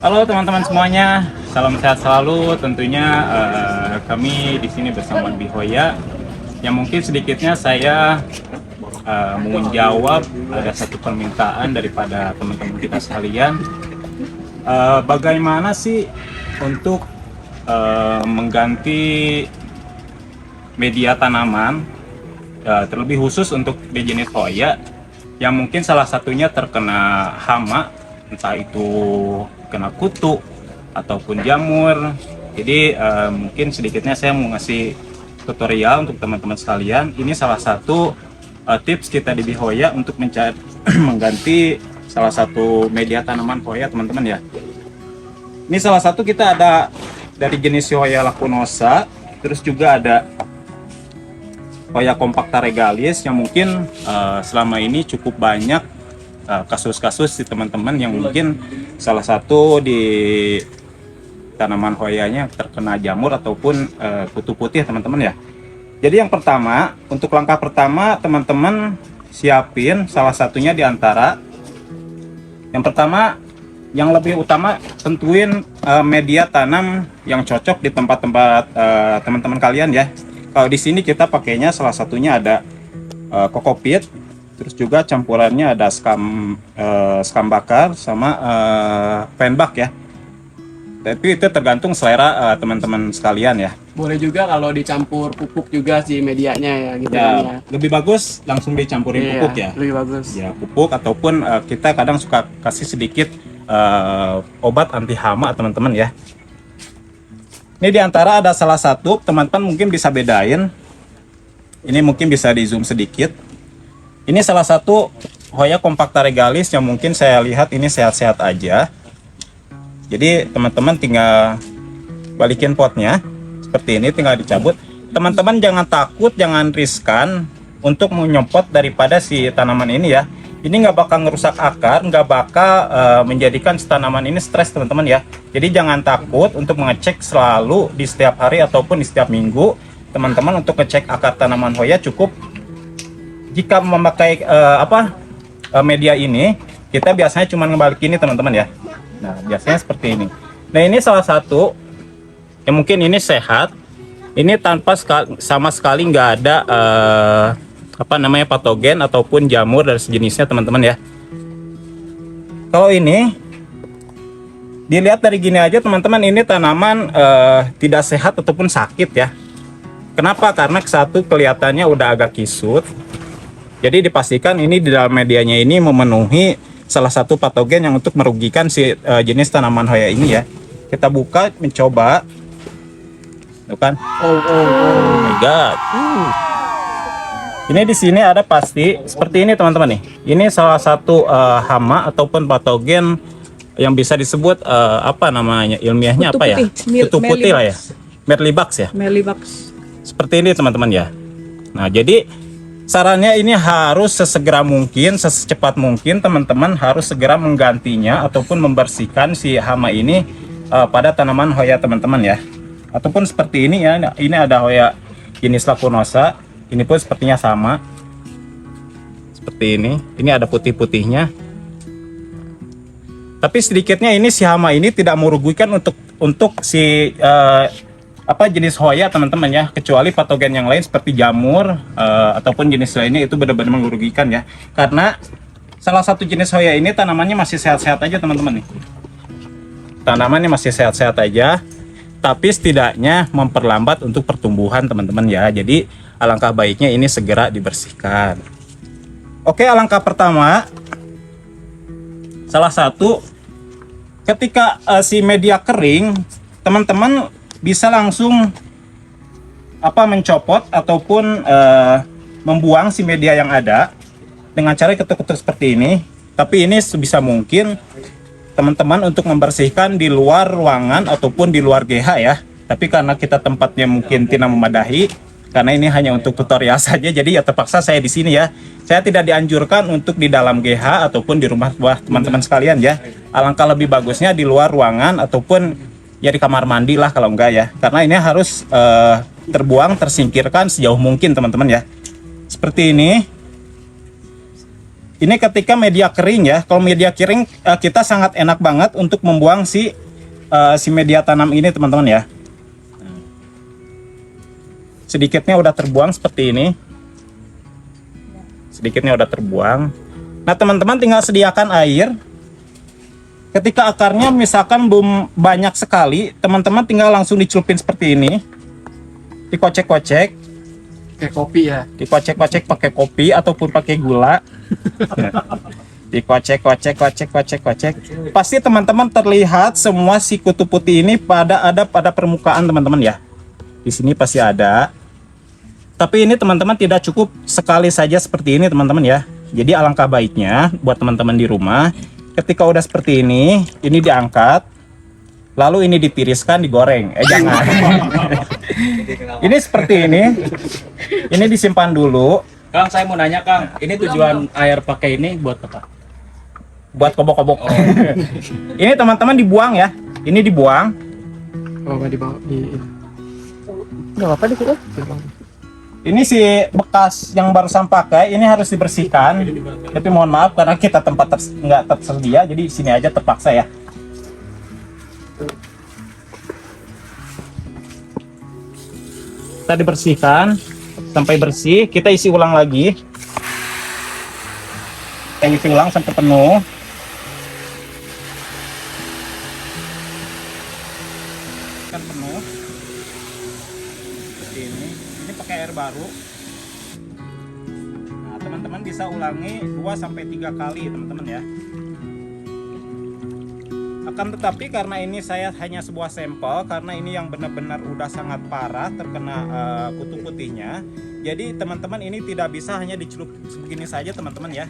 Halo teman-teman semuanya, salam sehat selalu. Tentunya kami di sini bersama Bihoya. Yang mungkin sedikitnya saya menjawab ada satu permintaan daripada teman-teman kita sekalian. Bagaimana sih untuk mengganti media tanaman, terlebih khusus untuk di jenis Hoya yang mungkin salah satunya terkena hama, entah itu kena kutu ataupun jamur. Jadi mungkin sedikitnya saya mau ngasih tutorial untuk teman-teman sekalian. Ini salah satu tips kita di Bihoya untuk mencari mengganti salah satu media tanaman Hoya, teman-teman ya. Ini salah satu kita ada dari jenis Hoya lacunosa, terus juga ada Hoya compacta regalis yang mungkin selama ini cukup banyak kasus-kasus di teman-teman yang mungkin salah satu di tanaman Hoyanya terkena jamur ataupun kutu putih, teman-teman ya. Jadi yang pertama, untuk langkah pertama teman-teman siapin salah satunya di antara yang pertama, yang lebih utama tentuin media tanam yang cocok di tempat-tempat teman-teman kalian ya. Kalau di sini kita pakainya salah satunya ada kokopit, terus juga campurannya ada skam bakar sama penbak ya. Tapi itu tergantung selera teman-teman sekalian ya. Boleh juga kalau dicampur pupuk juga sih medianya ya gitu Ya, kan ya. lebih bagus langsung dicampurin Iya, pupuk ya. lebih bagus. Ya, pupuk ataupun kita kadang suka kasih sedikit obat anti hama, teman-teman ya. Ini diantara ada salah satu, teman-teman mungkin bisa bedain. Ini mungkin bisa di zoom sedikit. Ini salah satu Hoya compacta regalis yang mungkin saya lihat ini sehat-sehat aja. Jadi teman-teman tinggal balikin potnya seperti ini, tinggal dicabut. Teman-teman jangan takut, jangan riskan untuk menyemprot daripada si tanaman ini ya. Ini nggak bakal ngerusak akar, nggak bakal menjadikan si tanaman ini stres, teman-teman ya. Jadi jangan takut untuk mengecek selalu di setiap hari ataupun di setiap minggu. Teman-teman untuk ngecek akar tanaman Hoya cukup jika memakai media ini, kita biasanya cuma ngebalik ini, teman-teman ya. Nah, biasanya seperti ini. Nah, ini salah satu yang mungkin ini sehat. Ini tanpa sama sekali nggak ada patogen ataupun jamur dan sejenisnya, teman-teman ya. Kalau ini dilihat dari gini aja, teman-teman, ini tanaman tidak sehat ataupun sakit ya. Kenapa? Karena satu kelihatannya udah agak kisut. Jadi dipastikan ini di dalam medianya ini memenuhi salah satu patogen yang untuk merugikan si jenis tanaman Hoya ini ya. Kita buka, mencoba. Tuh kan? Oh my god. Ini di sini ada pasti seperti ini, teman-teman nih. Ini salah satu hama ataupun patogen yang bisa disebut ilmiahnya kutu apa ya? Kutu putih lah ya. Mealybugs ya. Mealybugs. Seperti ini, teman-teman ya. Nah, jadi sarannya ini harus sesegera mungkin, secepat mungkin teman-teman harus segera menggantinya ataupun membersihkan si hama ini pada tanaman Hoya, teman-teman ya. Ataupun seperti ini ya, ini ada Hoya jenis lacunosa, ini pun sepertinya sama. Seperti ini ada putih-putihnya. Tapi sedikitnya ini si hama ini tidak merugikan untuk si jenis Hoya, teman-teman ya, kecuali patogen yang lain seperti jamur ataupun jenis lainnya itu benar-benar merugikan ya. Karena salah satu jenis Hoya ini tanamannya masih sehat-sehat aja, teman-teman nih. Tanamannya masih sehat-sehat aja, tapi setidaknya memperlambat untuk pertumbuhan, teman-teman ya. Jadi alangkah baiknya ini segera dibersihkan. Oke, alangkah pertama, salah satu ketika si media kering, teman-teman bisa langsung mencopot ataupun membuang si media yang ada dengan cara ketuk-ketuk seperti ini. Tapi ini sebisa mungkin teman-teman untuk membersihkan di luar ruangan ataupun di luar GH ya. Tapi karena kita tempatnya mungkin tidak memadai, karena ini hanya untuk tutorial saja, jadi ya terpaksa saya di sini ya. Saya tidak dianjurkan untuk di dalam GH ataupun di rumah teman-teman sekalian ya. Alangkah lebih bagusnya di luar ruangan ataupun ya di kamar mandi lah kalau enggak ya, karena ini harus terbuang, tersingkirkan sejauh mungkin, teman-teman ya. Seperti ini. Ini ketika media kering ya. Kalau media kering kita sangat enak banget untuk membuang si media tanam ini teman-teman ya. Sedikitnya udah terbuang seperti ini. Sedikitnya udah terbuang. Nah teman-teman tinggal sediakan air. Ketika akarnya misalkan belum banyak sekali, teman-teman tinggal langsung dicelupin seperti ini. Dikocek-kocek. Kayak kopi ya. Dikocek-kocek pakai kopi ataupun pakai gula. Dikocek-kocek. Pasti teman-teman terlihat semua si kutu putih ini ada pada permukaan teman-teman ya. Di sini pasti ada. Tapi ini teman-teman tidak cukup sekali saja seperti ini teman-teman ya. Jadi alangkah baiknya buat teman-teman di rumah, ketika udah seperti ini diangkat, lalu ini ditiriskan, digoreng. Jangan. Ini seperti ini disimpan dulu. Kang, saya mau nanya Kang, ini tujuan air pakai ini buat apa? Buat kobok-kobok. Ini teman-teman dibuang ya. Ini dibuang. Oh, nggak dibawa di. Nggak apa-apa deh kita. Ini si bekas yang barusan pakai ini harus dibersihkan. Tapi mohon maaf karena kita tempat nggak tersedia, jadi sini aja terpaksa ya. Kita dibersihkan sampai bersih, kita isi ulang lagi. Kita isi ulang sampai penuh. Kan penuh. Seperti ini. Ini pakai air baru. Nah, teman-teman bisa ulangi 2-3 kali, teman-teman ya. Akan tetapi karena ini saya hanya sebuah sampel, karena ini yang benar-benar udah sangat parah terkena kutu putihnya, jadi teman-teman ini tidak bisa hanya dicelup begini saja teman-teman ya.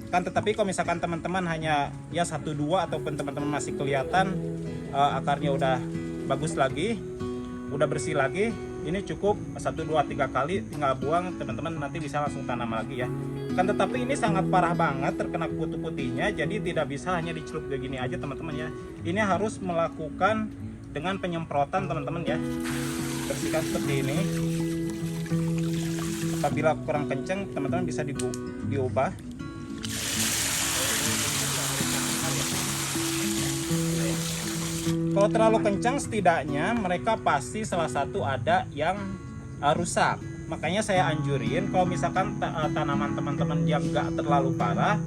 Kan tetapi kalau misalkan teman-teman hanya ya 1-2 ataupun teman-teman masih kelihatan akarnya udah bagus lagi, udah bersih lagi, ini cukup 1-2-3 kali tinggal buang, teman-teman nanti bisa langsung tanam lagi ya. Kan tetapi ini sangat parah banget terkena kutu putihnya, jadi tidak bisa hanya dicelup begini aja teman-teman ya. Ini harus melakukan dengan penyemprotan teman-teman ya. Bersihkan seperti ini. Apabila kurang kencang teman-teman bisa diubah. Kalau terlalu kencang setidaknya mereka pasti salah satu ada yang rusak. Makanya saya anjurin kalau misalkan tanaman teman-teman yang nggak terlalu parah,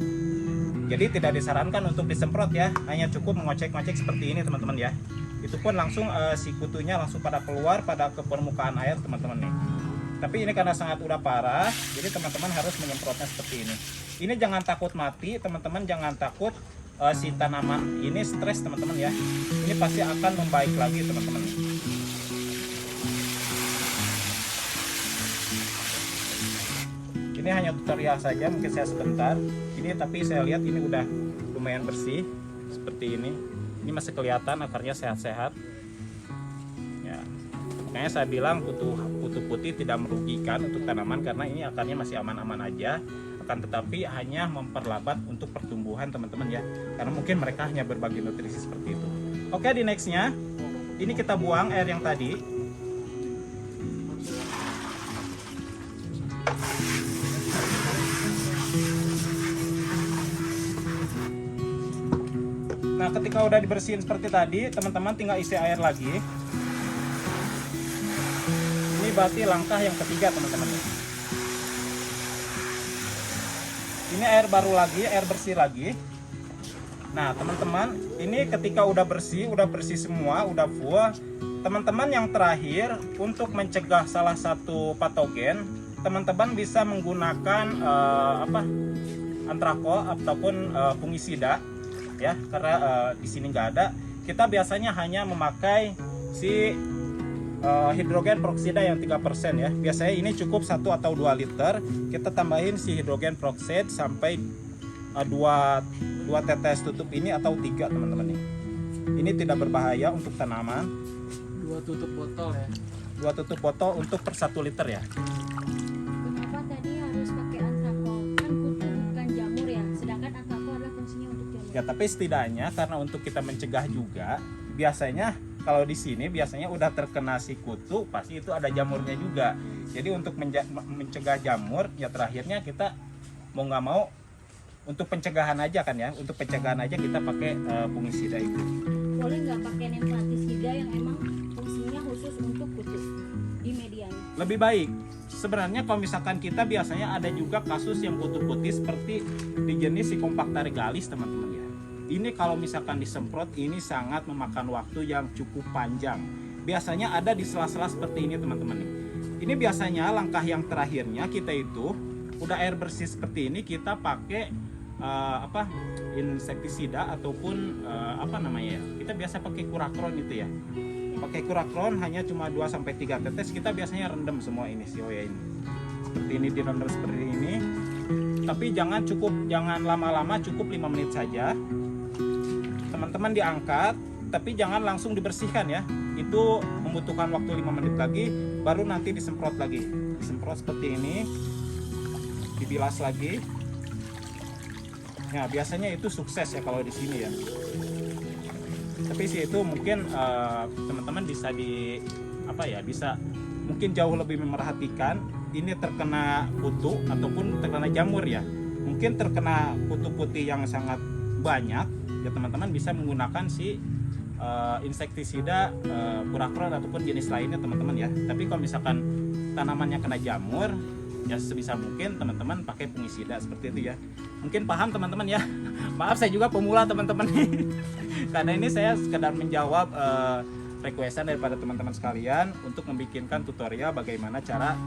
jadi tidak disarankan untuk disemprot ya, hanya cukup mengocek-ngocek seperti ini teman-teman ya. Itu pun langsung si kutunya langsung pada keluar pada ke permukaan air teman-teman nih. Tapi ini karena sangat udah parah, jadi teman-teman harus menyemprotnya seperti ini. Ini jangan takut mati teman-teman, jangan takut si tanaman ini stres teman-teman ya. Ini pasti akan membaik lagi teman-teman. Ini hanya tutorial saja, mungkin saya sebentar. Ini tapi saya lihat ini udah lumayan bersih seperti ini. Ini masih kelihatan akarnya sehat-sehat. Ya, makanya saya bilang kutu putih tidak merugikan untuk tanaman karena ini akarnya masih aman-aman aja. Akan tetapi hanya memperlambat untuk pertumbuhan teman-teman ya. Karena mungkin mereka hanya berbagi nutrisi seperti itu. Oke, di nextnya ini kita buang air yang tadi. Nah, ketika udah dibersihin seperti tadi, teman-teman tinggal isi air lagi. Ini berarti langkah yang ketiga, teman-teman. Ini air baru lagi, air bersih lagi. Nah, teman-teman, ini ketika udah bersih semua, udah full. Teman-teman yang terakhir, untuk mencegah salah satu patogen, teman-teman bisa menggunakan antrakol ataupun fungisida. Ya, karena di sini nggak ada, kita biasanya hanya memakai si hidrogen peroksida yang 3% ya. Biasanya ini cukup 1 atau 2 liter. Kita tambahin si hidrogen peroksida sampai 2 tetes tutup ini atau 3 teman-teman nih. Ini tidak berbahaya untuk tanaman. 2 tutup botol ya. 2 tutup botol untuk per 1 liter ya. Kenapa tadi harus pakai antrakol? Kan kutu bukan jamur ya, sedangkan antrakol adalah fungsinya untuk jamur. Ya, tapi setidaknya karena untuk kita mencegah juga, biasanya kalau di sini biasanya udah terkena si kutu, pasti itu ada jamurnya juga. Jadi untuk mencegah jamur, ya terakhirnya kita mau nggak mau untuk pencegahan aja kan ya, untuk pencegahan aja kita pakai fungisida itu. Boleh nggak pakai nematisida yang emang fungsinya khusus untuk kutu di medianya? Lebih baik. Sebenarnya kalau misalkan kita biasanya ada juga kasus yang kutu putih seperti di jenis si Compacta regalis teman-teman ya. Ini kalau misalkan disemprot ini sangat memakan waktu yang cukup panjang. Biasanya ada di sela-sela seperti ini teman-teman nih. Ini biasanya langkah yang terakhirnya kita itu udah air bersih seperti ini kita pakai insektisida ataupun apa namanya ya, kita biasa pakai kurakron itu ya, pakai kurakron hanya cuma 2-3 tetes. Kita biasanya rendam semua ini si hoya ini seperti ini, direndam seperti ini, tapi jangan lama-lama, cukup 5 menit saja teman-teman. Diangkat tapi jangan langsung dibersihkan ya, itu membutuhkan waktu 5 menit lagi baru nanti disemprot lagi. Disemprot seperti ini, dibilas lagi. Nah, biasanya itu sukses ya kalau di sini ya. Tapi sih itu mungkin teman-teman bisa bisa mungkin jauh lebih memerhatikan ini terkena kutu ataupun terkena jamur ya. Mungkin terkena kutu putih yang sangat banyak ya, teman-teman bisa menggunakan si insektisida kurakron ataupun jenis lainnya teman-teman ya. Tapi kalau misalkan tanamannya kena jamur ya, sebisa mungkin teman-teman pakai fungisida seperti itu ya. Mungkin paham teman-teman ya. Maaf saya juga pemula teman-teman. Karena ini saya sekedar menjawab requestan daripada teman-teman sekalian untuk membikinkan tutorial bagaimana cara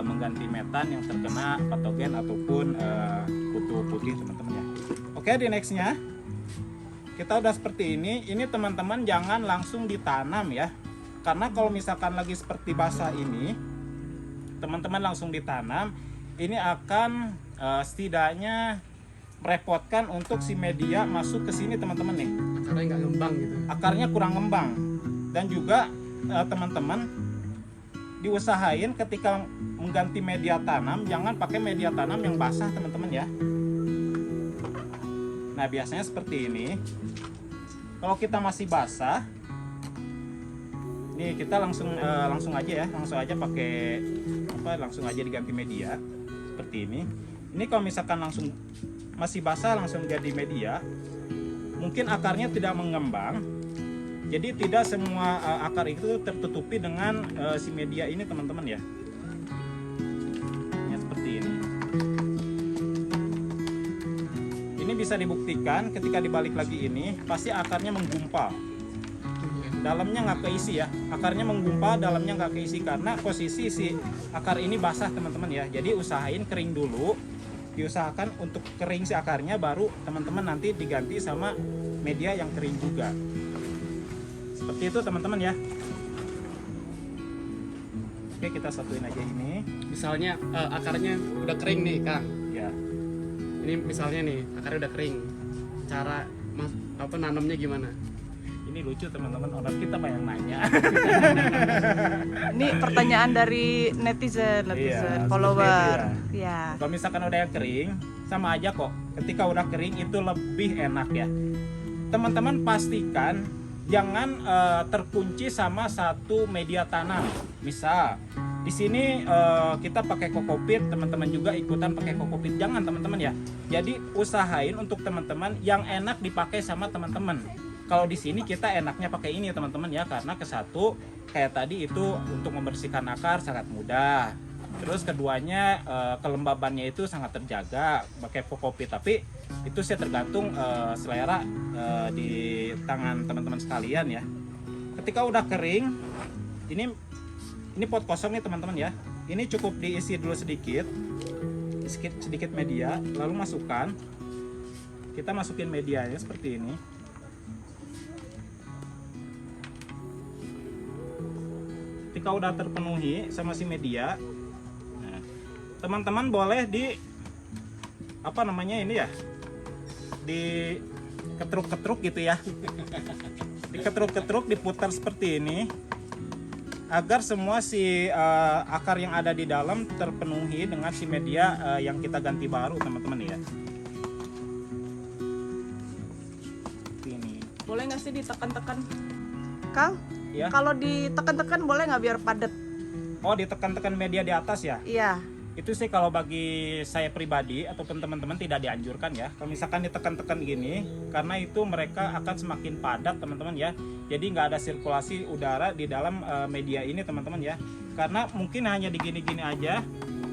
mengganti metan yang terkena patogen ataupun kutu putih teman-teman ya. Oke, di nextnya kita udah seperti ini. Ini teman-teman jangan langsung ditanam ya. Karena kalau misalkan lagi seperti basah ini, teman-teman langsung ditanam, ini akan setidaknya merepotkan untuk si media masuk ke sini teman-teman nih. Akarnya nggak ngembang gitu. Akarnya kurang ngembang. Dan juga teman-teman diusahain ketika mengganti media tanam jangan pakai media tanam yang basah teman-teman ya. Nah, biasanya seperti ini. Kalau kita masih basah, nih kita langsung aja ya, langsung aja pakai langsung aja diganti media seperti ini. Ini kalau misalkan langsung masih basah langsung ganti media, mungkin akarnya tidak mengembang. Jadi tidak semua akar itu tertutupi dengan si media ini teman-teman ya. Ya seperti ini. Ini bisa dibuktikan ketika dibalik lagi ini pasti akarnya menggumpal. Dalamnya nggak keisi ya, akarnya menggumpal, dalamnya nggak keisi karena posisi si akar ini basah teman-teman ya. Jadi usahain kering dulu, diusahakan untuk kering si akarnya, baru teman-teman nanti diganti sama media yang kering juga. Seperti itu teman-teman ya. Oke, kita satuin aja ini. Misalnya akarnya udah kering nih Kang. Ya. Ini misalnya nih akarnya udah kering. Cara nanamnya gimana? Ini lucu teman-teman, orang kita banyak nanya. Ini pertanyaan dari netizen Iya, follower. seperti itu Ya. Kalau misalkan udah yang kering, sama aja kok. Ketika udah kering itu lebih enak ya. Teman-teman pastikan jangan terkunci sama satu media tanam. Misal di sini kita pakai kokopit, teman-teman juga ikutan pakai kokopit. Jangan teman-teman ya. Jadi usahain untuk teman-teman yang enak dipakai sama teman-teman. Kalau di sini kita enaknya pakai ini teman-teman ya, karena kesatu kayak tadi itu untuk membersihkan akar sangat mudah. Terus keduanya kelembabannya itu sangat terjaga pakai kokopit. Tapi itu sih tergantung selera di tangan teman-teman sekalian ya. Ketika udah kering, ini pot kosong nih teman-teman ya. Ini cukup diisi dulu sedikit media, lalu masukkan. Kita masukin medianya seperti ini. Ketika udah terpenuhi sama si media, nah, teman-teman boleh di di ketruk-ketruk gitu ya. Diketruk-ketruk, diputar seperti ini agar semua si akar yang ada di dalam terpenuhi dengan si media yang kita ganti baru teman-teman ya. Ini. Boleh nggak sih ditekan-tekan, Kang? Ya. Kalau ditekan-tekan boleh nggak biar padat? Oh, ditekan-tekan media di atas ya? Iya. Itu sih kalau bagi saya pribadi ataupun teman-teman tidak dianjurkan ya. Kalau misalkan ditekan-tekan gini, karena itu mereka akan semakin padat teman-teman ya. Jadi nggak ada sirkulasi udara di dalam media ini teman-teman ya. Karena mungkin hanya digini-gini aja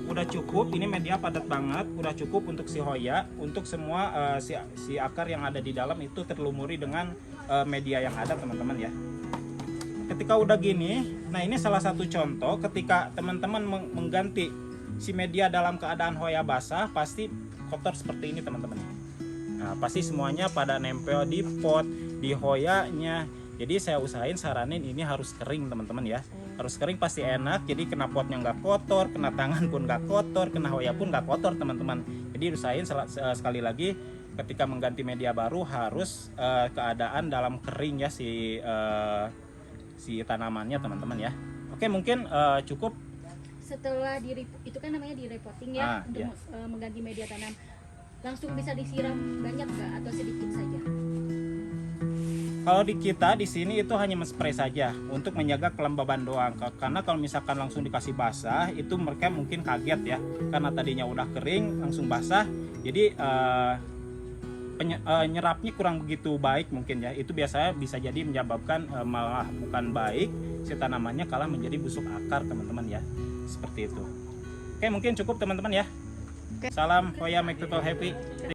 udah cukup. Ini media padat banget, udah cukup untuk si Hoya, untuk semua si akar yang ada di dalam itu terlumuri dengan media yang ada teman-teman ya. Ketika udah gini, nah ini salah satu contoh ketika teman-teman mengganti si media dalam keadaan Hoya basah, pasti kotor seperti ini teman-teman. Nah, pasti semuanya pada nempel di pot, di Hoyanya. Jadi saya usahain, saranin ini harus kering teman-teman ya. Harus kering pasti enak, jadi kena potnya nggak kotor, kena tangan pun nggak kotor, kena Hoya pun nggak kotor teman-teman. Jadi usahain sekali lagi ketika mengganti media baru harus keadaan dalam kering ya si tanamannya teman-teman ya. Oke, mungkin cukup. Setelah itu kan namanya direpotting ya, untuk mengganti media tanam, langsung bisa disiram banyak nggak atau sedikit saja? Kalau di kita di sini itu hanya men-spray saja untuk menjaga kelembaban doang. Karena kalau misalkan langsung dikasih basah, itu mereka mungkin kaget ya, karena tadinya udah kering langsung basah, jadi nyerapnya kurang begitu baik mungkin ya. Itu biasanya bisa jadi menyebabkan malah bukan baik, si tanamannya kalah menjadi busuk akar teman-teman ya. Seperti itu. Oke, mungkin cukup teman-teman ya. Salam Hoya Make People Happy.